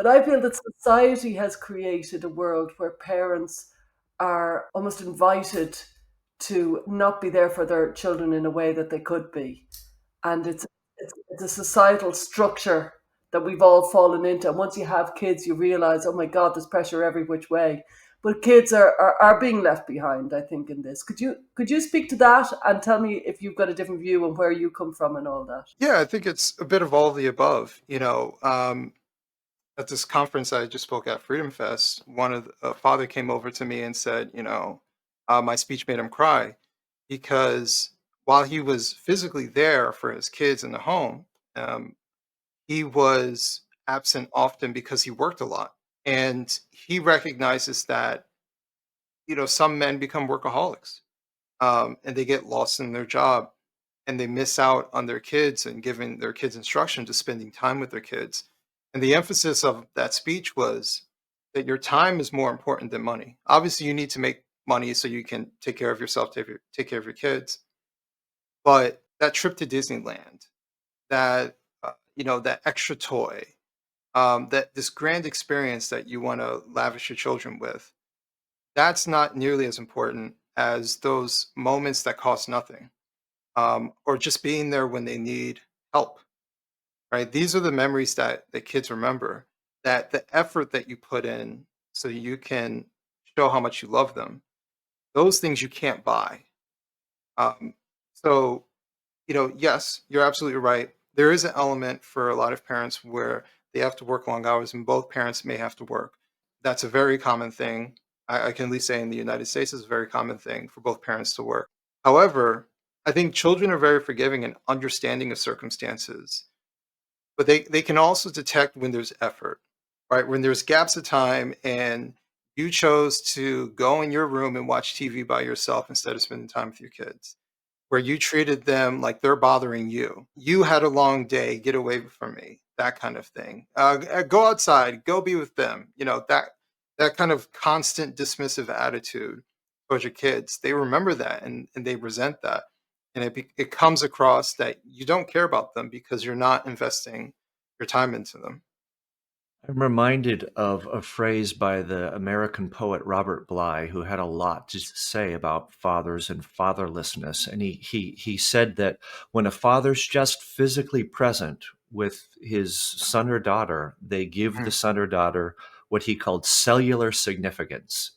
But I feel that society has created a world where parents are almost invited to not be there for their children in a way that they could be. And it's a societal structure that we've all fallen into. And once you have kids, you realize, oh my God, there's pressure every which way. But kids are being left behind, I think, in this. Could you speak to that and tell me if you've got a different view on where you come from and all that? Yeah, I think it's a bit of all of the above. At this conference I just spoke at Freedom Fest, a father came over to me and said, my speech made him cry because while he was physically there for his kids in the home, um, he was absent often because he worked a lot. And he recognizes that, some men become workaholics, and they get lost in their job and they miss out on their kids and giving their kids instruction to spending time with their kids. And the emphasis of that speech was that your time is more important than money. Obviously, you need to make money so you can take care of yourself, take care of your kids. But that trip to Disneyland, that extra toy, that this grand experience that you want to lavish your children with, that's not nearly as important as those moments that cost nothing, or just being there when they need help, right? These are the memories that the kids remember, that the effort that you put in so you can show how much you love them, those things you can't buy. Um, so, yes, you're absolutely right. There is an element for a lot of parents where they have to work long hours and both parents may have to work. That's a very common thing. I can at least say in the United States, it's a very common thing for both parents to work. However, I think children are very forgiving and understanding of circumstances, but they can also detect when there's effort, right? When there's gaps of time and you chose to go in your room and watch TV by yourself instead of spending time with your kids, where you treated them like they're bothering you. You had a long day, get away from me, that kind of thing. Go outside, go be with them. That kind of constant dismissive attitude towards your kids. They remember that and they resent that. And it comes across that you don't care about them because you're not investing your time into them. I'm reminded of a phrase by the American poet Robert Bly, who had a lot to say about fathers and fatherlessness. And he said that when a father's just physically present with his son or daughter, they give the Mhm. son or daughter what he called cellular significance.